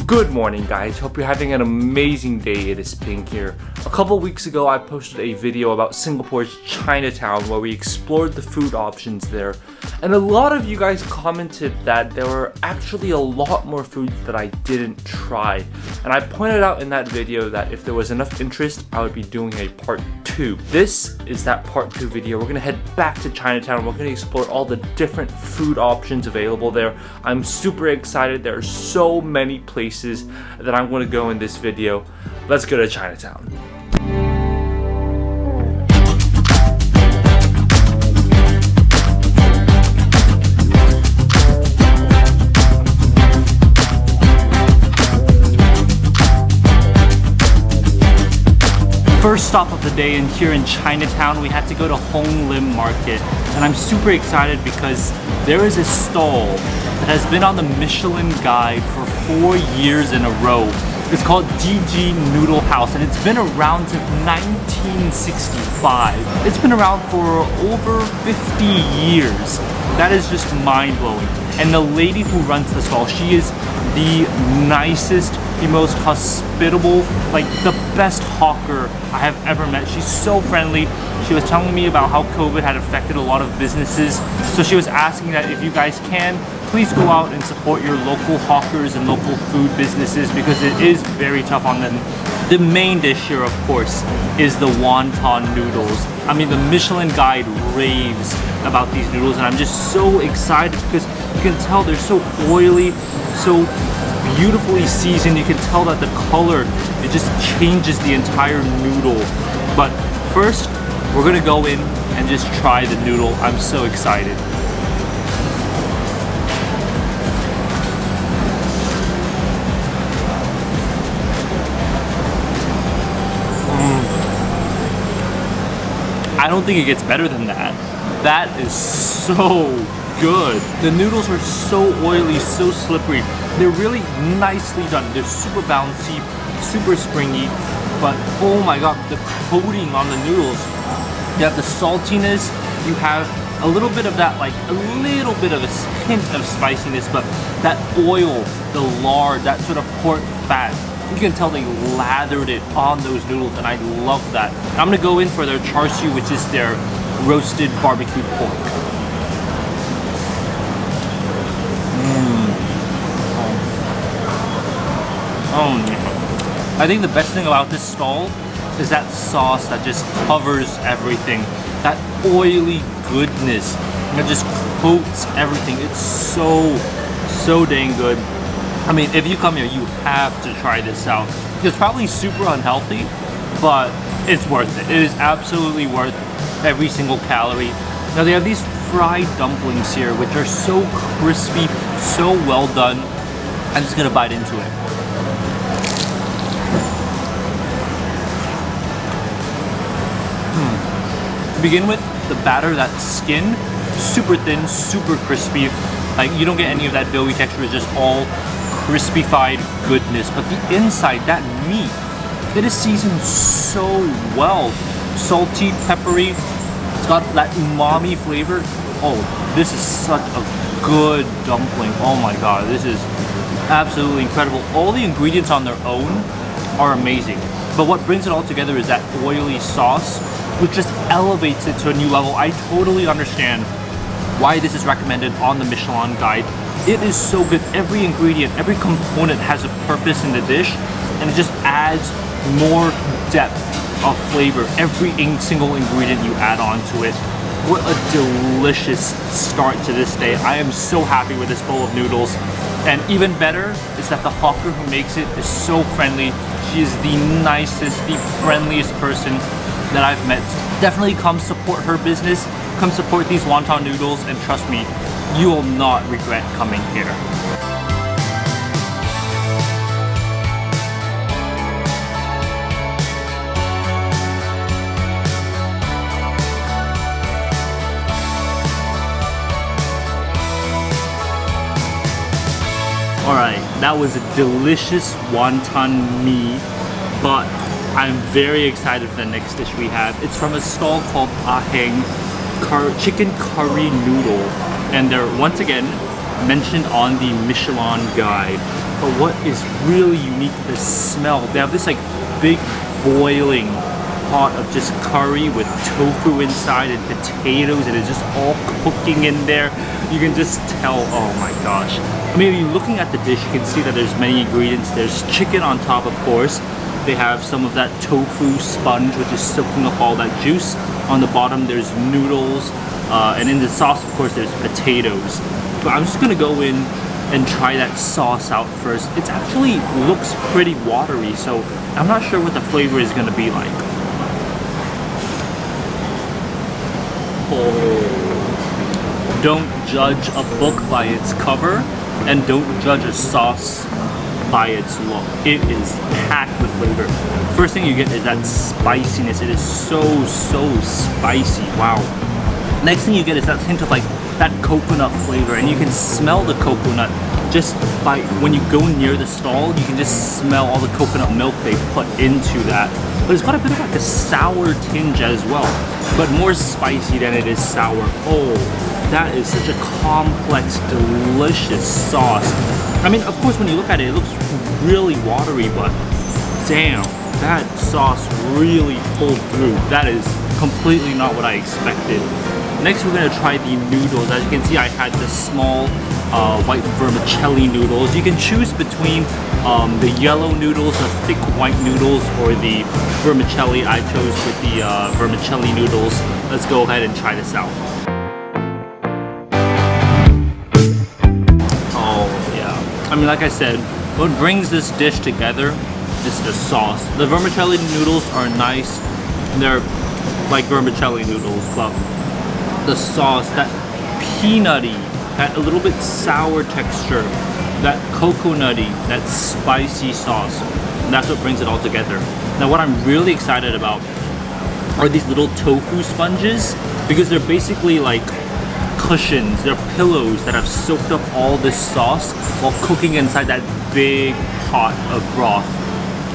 Good morning guys, hope you're having an amazing day. It is Pink here. A couple weeks ago I posted a video about Singapore's Chinatown where we explored the food options there, and a lot of you guys commented that there were actually a lot more foods that I didn't try, and I pointed out in that video that if there was enough interest I would be doing a part 2. This is that part 2 video. We're gonna head back to Chinatown. We're gonna explore all the different food options available there. I'm super excited. There are so many places that I'm going to go in this video. Let's go to Chinatown. First stop of the day, and here in Chinatown we had to go to Lim Market, and I'm super excited because there is a stall that has been on the Michelin guide for 4 years in a row. It's called GG Noodle House, and it's been around since 1965. It's been around for over 50 years. That is just mind-blowing. And the lady who runs the stall, she is the nicest, the most hospitable, like the best hawker I have ever met. She's so friendly. She was telling me about how COVID had affected a lot of businesses. So she was asking that if you guys can, please go out and support your local hawkers and local food businesses because it is very tough on them. The main dish here, of course, is the wonton noodles. I mean, the Michelin guide raves about these noodles, and I'm just so excited because you can tell they're so oily, so beautifully seasoned. You can tell that the color, it just changes the entire noodle. But first, we're gonna go in and just try the noodle. I'm so excited. I don't think it gets better than that. That is so good. The noodles are so oily, so slippery. They're really nicely done. They're super bouncy, super springy, but oh my god, the coating on the noodles. You have the saltiness, you have a little bit of that, like a little bit of a hint of spiciness, but that oil, the lard, that sort of pork fat, you can tell they lathered it on those noodles, and I love that. I'm gonna go in for their char siu, which is their roasted barbecue pork. I think the best thing about this stall is that sauce that just covers everything. That oily goodness that just coats everything. It's so dang good. I mean, if you come here, you have to try this out. It's probably super unhealthy, but it's worth it. It is absolutely worth every single calorie. Now they have these fried dumplings here, which are so crispy, so well done. I'm just gonna bite into it. To begin with, the batter, that skin, super thin, super crispy. Like, you don't get any of that doughy texture. It's just all crispy-fied goodness. But the inside, that meat, it is seasoned so well. Salty, peppery. It's got that umami flavor. Oh, this is such a good dumpling. Oh my god, this is absolutely incredible. All the ingredients on their own are amazing. But what brings it all together is that oily sauce, which just elevates it to a new level. I totally understand why this is recommended on the Michelin guide. It is so good. Every ingredient, every component has a purpose in the dish, and it just adds more depth of flavor. Every single ingredient you add on to it. What a delicious start to this day. I am so happy with this bowl of noodles. And even better is that the hawker who makes it is so friendly. She is the nicest, the friendliest person that I've met. Definitely come support her business, come support these wonton noodles, and trust me, you will not regret coming here. Alright, that was a delicious wonton mee, but I'm very excited for the next dish we have. It's from a stall called Aheng chicken curry noodle, and they're once again mentioned on the Michelin guide. But what is really unique is the smell. They have this like big boiling pot of just curry with tofu inside and potatoes, and it's just all cooking in there. You can just tell, oh my gosh. I mean, if you're looking at the dish, you can see that there's many ingredients. There's chicken on top, of course. They have some of that tofu sponge, which is soaking up all that juice. On the bottom, there's noodles. And in the sauce, of course, there's potatoes. But I'm just gonna go in and try that sauce out first. It actually looks pretty watery, so I'm not sure what the flavor is gonna be like. Oh. Don't judge a book by its cover, and don't judge a sauce by its look. It is packed with flavor. First thing you get is that spiciness. It is so spicy. Wow. Next thing you get is that hint of like that coconut flavor, and you can smell the coconut just by when you go near the stall. You can just smell all the coconut milk they put into that. But it's got a bit of like a sour tinge as well, but more spicy than it is sour. Oh, that is such a complex, delicious sauce. I mean, of course, when you look at it, it looks really watery, but damn, that sauce really pulled through. That is completely not what I expected. Next, we're gonna try the noodles. As you can see, I had the small white vermicelli noodles. You can choose between the yellow noodles, the thick white noodles, or the vermicelli. I chose with the vermicelli noodles. Let's go ahead and try this out. Oh yeah. I mean, like I said, what brings this dish together is the sauce. The vermicelli noodles are nice. They're like vermicelli noodles, but the sauce, that peanutty, that a little bit sour texture, that coconutty, that spicy sauce, that's what brings it all together. Now what I'm really excited about are these little tofu sponges, because they're basically like cushions, they're pillows that have soaked up all this sauce while cooking inside that big pot of broth.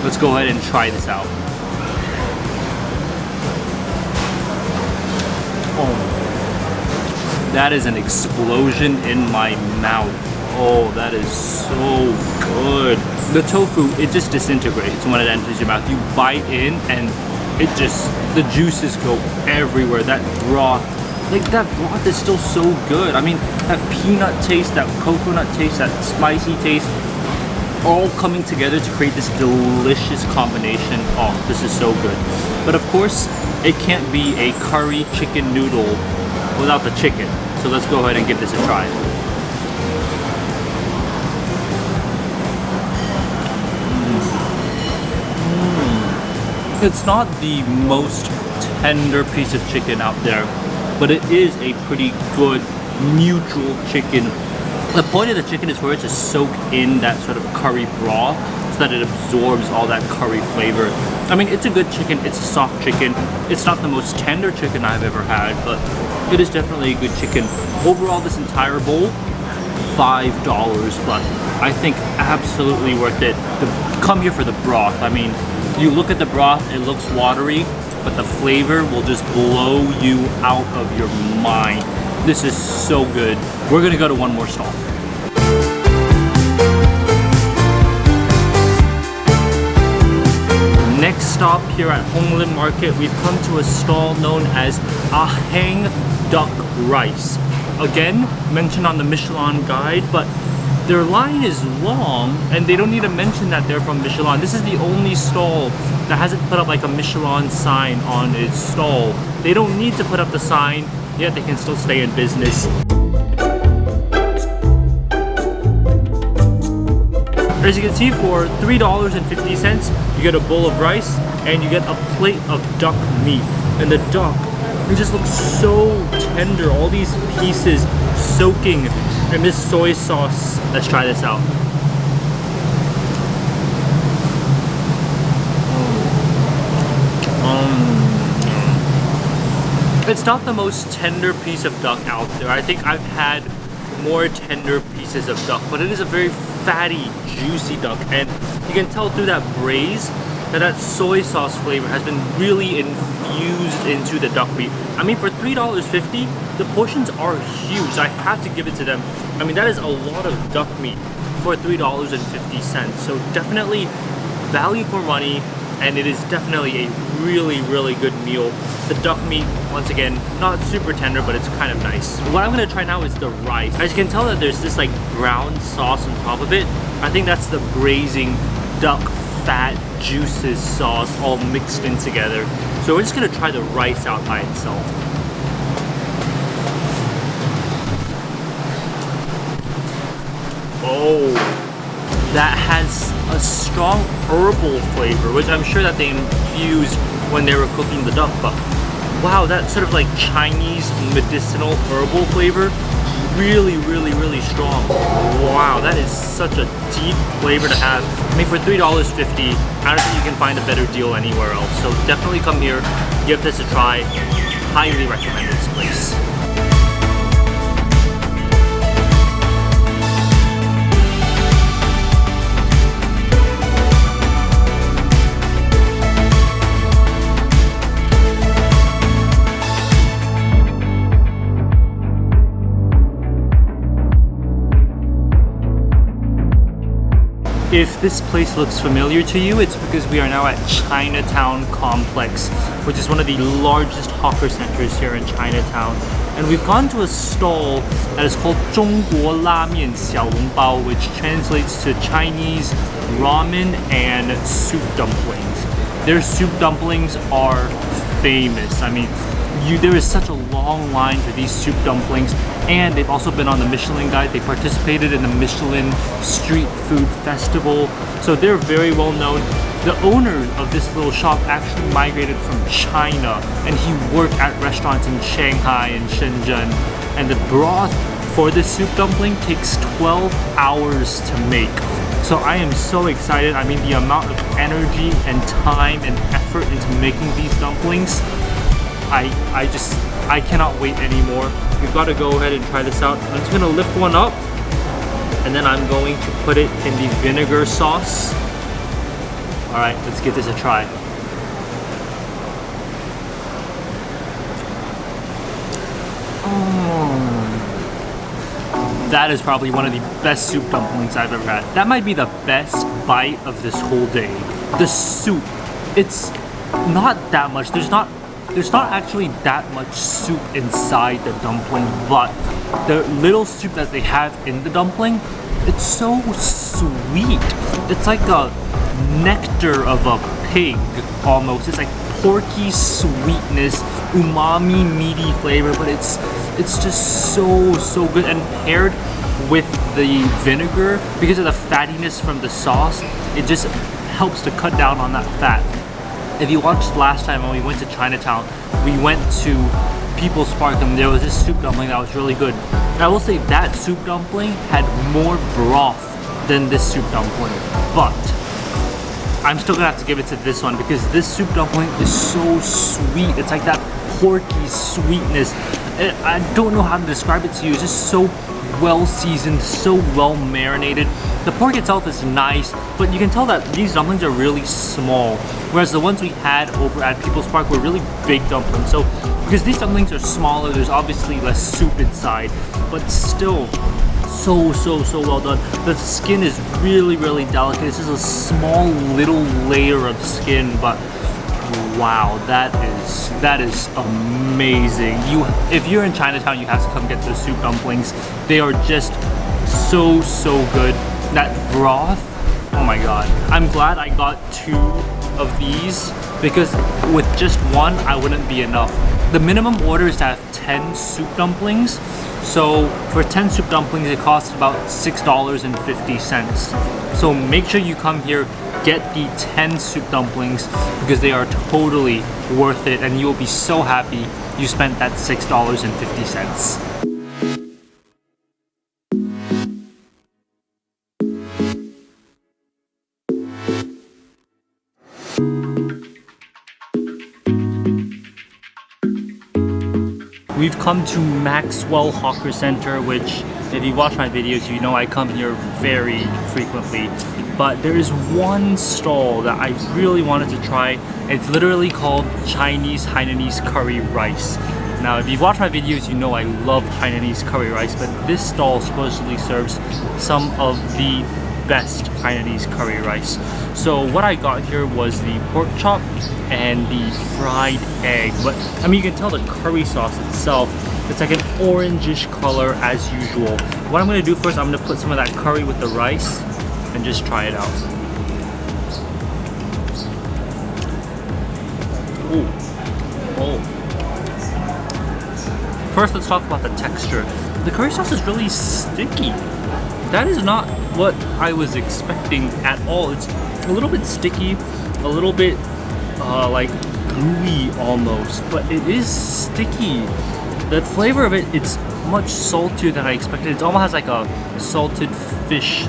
Let's go ahead and try this out. Oh. That is an explosion in my mouth. Oh, that is so good. The tofu, it just disintegrates when it enters your mouth. You bite in and it just, the juices go everywhere. That broth, like that broth is still so good. I mean, that peanut taste, that coconut taste, that spicy taste, all coming together to create this delicious combination. Oh, this is so good. But of course, it can't be a curry chicken noodle without the chicken. So let's go ahead and give this a try. It's not the most tender piece of chicken out there, but it is a pretty good neutral chicken. The point of the chicken is for it to soak in that sort of curry broth so that it absorbs all that curry flavor. I mean, it's a good chicken, it's a soft chicken. It's not the most tender chicken I've ever had, but it is definitely a good chicken. Overall, this entire bowl, $5, but I think absolutely worth it. Come here for the broth. I mean, you look at the broth, it looks watery, but the flavor will just blow you out of your mind. This is so good. We're gonna go to one more stall. Next stop here at Lim Market, we've come to a stall known as Ahang Duck Rice. Again, mentioned on the Michelin guide, but their line is long and they don't need to mention that they're from Michelin. This is the only stall that hasn't put up like a Michelin sign on its stall. They don't need to put up the sign, yet they can still stay in business. As you can see, for $3.50, you get a bowl of rice and you get a plate of duck meat. And the duck, it just looks so tender. All these pieces soaking in this soy sauce. Let's try this out. It's not the most tender piece of duck out there. I think I've had more tender pieces of duck, but it is a very fatty, juicy duck, and you can tell through that braise that that soy sauce flavor has been really infused into the duck meat. I mean, for $3.50, the portions are huge. I have to give it to them. I mean, that is a lot of duck meat for $3.50. So definitely value for money, and it is definitely a really, really good meal. The duck meat, once again, not super tender, but it's kind of nice. What I'm gonna try now is the rice. As you can tell that there's this like brown sauce on top of it. I think that's the braising duck fat juices sauce all mixed in together. So we're just gonna try the rice out by itself. Oh, that has a strong herbal flavor, which I'm sure that they infused when they were cooking the duck, but wow, that sort of like Chinese medicinal herbal flavor, really, really, really strong. Wow, that is such a deep flavor to have. I mean, for $3.50, I don't think you can find a better deal anywhere else. So definitely come here, give this a try. Highly recommend this place. If this place looks familiar to you, it's because we are now at Chinatown Complex, which is one of the largest hawker centers here in Chinatown. And we've gone to a stall that is called 中国拉面小笼包, which translates to Chinese ramen and soup dumplings. Their soup dumplings are famous. I mean, there is such a long line for these soup dumplings, and they've also been on the Michelin guide. They participated in the Michelin Street Food Festival, so they're very well known. The owner of this little shop actually migrated from China, and he worked at restaurants in Shanghai and Shenzhen. And the broth for this soup dumpling takes 12 hours to make. So I am so excited. I mean, the amount of energy and time and effort into making these dumplings, I cannot wait anymore. We've got to go ahead and try this out. I'm just gonna lift one up, and then I'm going to put it in the vinegar sauce. All right, let's give this a try. That is probably one of the best soup dumplings I've ever had. That might be the best bite of this whole day. The soup, it's not that much. There's not actually that much soup inside the dumpling, but the little soup that they have in the dumpling, it's so sweet. It's like a nectar of a pig almost. It's like porky sweetness, umami meaty flavor, but it's just so good. And paired with the vinegar, because of the fattiness from the sauce, it just helps to cut down on that fat. If you watched last time when we went to Chinatown, we went to People's Park and there was this soup dumpling that was really good. And I will say that soup dumpling had more broth than this soup dumpling, but I'm still gonna have to give it to this one because this soup dumpling is so sweet. It's like that porky sweetness. I don't know how to describe it to you. It's just so well seasoned, so well marinated. The pork itself is nice, but you can tell that these dumplings are really small, whereas the ones we had over at People's Park were really big dumplings. So because these dumplings are smaller, there's obviously less soup inside, but still so well done. The skin is really delicate. It's just a small little layer of skin, but wow, that is amazing. If you're in Chinatown, you have to come get those soup dumplings. They are just so good. That broth, oh my god. I'm glad I got 2 of these because with just one, I wouldn't be enough. The minimum order is to have 10 soup dumplings. So for 10 soup dumplings, it costs about $6.50. So make sure you come here, get the 10 soup dumplings because they are totally worth it and you'll be so happy you spent that $6.50. We've come to Maxwell Hawker Center, which if you watch my videos, you know I come here very frequently. But there is one stall that I really wanted to try. It's literally called Chinese Hainanese curry rice. Now, if you've watched my videos, you know I love Hainanese curry rice, but this stall supposedly serves some of the best Hainanese curry rice. So what I got here was the pork chop and the fried egg. But I mean, you can tell the curry sauce itself, it's like an orangish color as usual. What I'm gonna do first, I'm gonna put some of that curry with the rice and just try it out. Ooh. Oh. First, let's talk about the texture. The curry sauce is really sticky. That is not what I was expecting at all. It's a little bit sticky, a little bit like gooey almost, but it is sticky. The flavor of it, it's much saltier than I expected. It almost has like a salted fish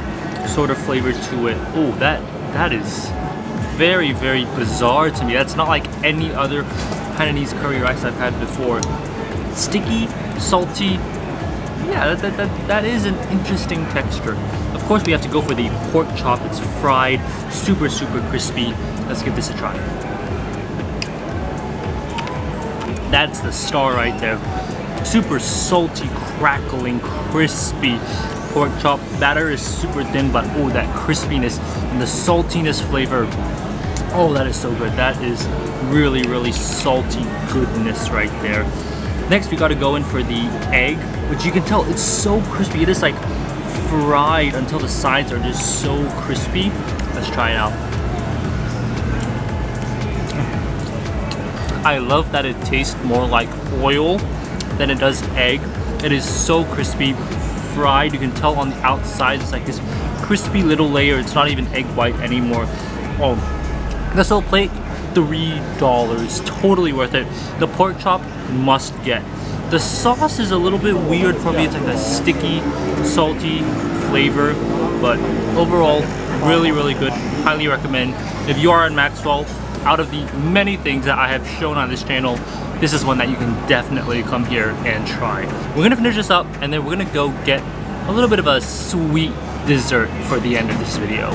sort of flavor to it. Oh, that is very, very bizarre to me. That's not like any other Hainanese curry rice I've had before. Sticky, salty. Yeah, that is an interesting texture. Of course, we have to go for the pork chop. It's fried, super, super crispy. Let's give this a try. That's the star right there. Super salty, crackling, crispy pork chop. Batter is super thin, but oh, that crispiness and the saltiness flavor. Oh, that is so good. That is really, really salty goodness right there. Next, we gotta go in for the egg, which you can tell it's so crispy. It is like fried until the sides are just so crispy. Let's try it out. I love that it tastes more like oil than it does egg. It is so crispy, fried. You can tell on the outside it's like this crispy little layer. It's not even egg white anymore. Oh, this whole plate, $3. Totally worth it. The pork chop, must get. The sauce is a little bit weird for me. It's like a sticky, salty flavor, but overall, really, really good. Highly recommend. If you are in Maxwell, out of the many things that I have shown on this channel, this is one that you can definitely come here and try. We're gonna finish this up, and then we're gonna go get a little bit of a sweet dessert for the end of this video.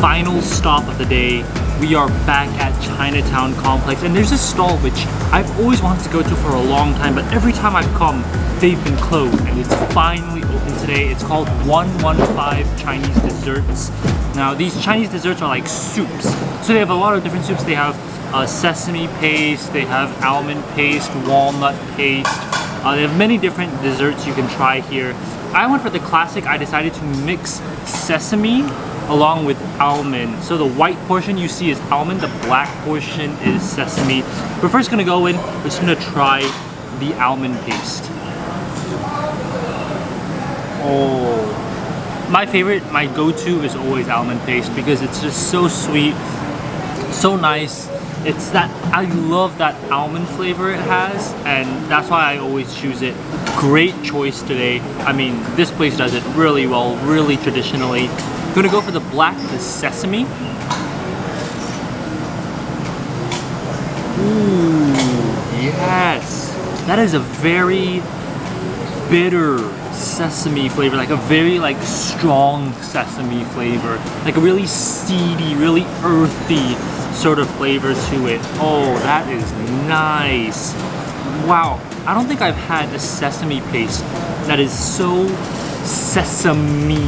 Final stop of the day. We are back at Chinatown complex, and there's this stall which I've always wanted to go to for a long time, but every time I've come, they've been closed, and it's finally open today. It's called 115 Chinese Desserts. Now, these Chinese desserts are like soups. So they have a lot of different soups. They have sesame paste, they have almond paste, walnut paste. They have many different desserts you can try here. I went for the classic. I decided to mix sesame along with almond. So the white portion you see is almond, the black portion is sesame. We're first gonna go in, we're just gonna try the almond paste. Oh, my favorite, my go-to is always almond paste because it's just so sweet, so nice. It's that, I love that almond flavor it has, and that's why I always choose it. Great choice today. I mean, this place does it really well, really traditionally. I'm gonna go for the black, the sesame. Ooh, yes. That is a very bitter sesame flavor, like a very like strong sesame flavor. Like a really seedy, really earthy sort of flavor to it. Oh, that is nice. Wow, I don't think I've had a sesame paste that is so sesame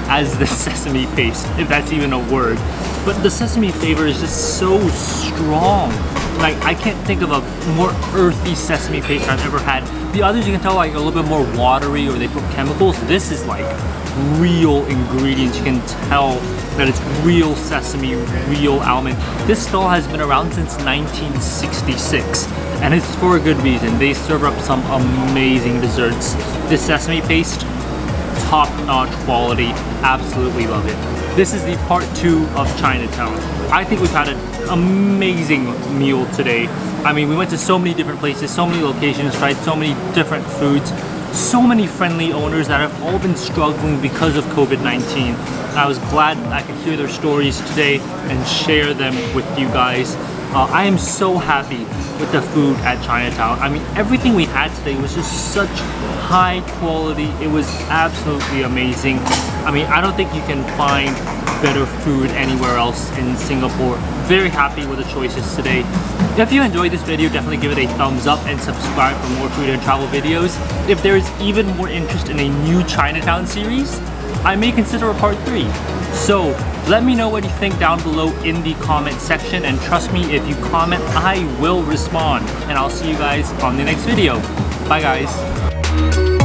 as the sesame paste, if that's even a word. But the sesame flavor is just so strong. Like, I can't think of a more earthy sesame paste I've ever had. The others you can tell like a little bit more watery, or they put chemicals. This is like real ingredients. You can tell that it's real sesame, real almond. This stall has been around since 1966, and it's for a good reason. They serve up some amazing desserts. This sesame paste, top-notch quality, absolutely love it. This is the part 2 of Chinatown. I think we've had an amazing meal today. I mean, we went to so many different places, so many locations, tried so many different foods, so many friendly owners that have all been struggling because of COVID-19. I was glad I could hear their stories today and share them with you guys. I am so happy with the food at Chinatown. I mean, everything we had today was just such high quality. It was absolutely amazing. I mean, I don't think you can find better food anywhere else in Singapore. Very happy with the choices today. If you enjoyed this video, definitely give it a thumbs up and subscribe for more food and travel videos. If there is even more interest in a new Chinatown series, I may consider a part 3. So let me know what you think down below in the comment section, and trust me, if you comment, I will respond. And I'll see you guys on the next video. Bye guys.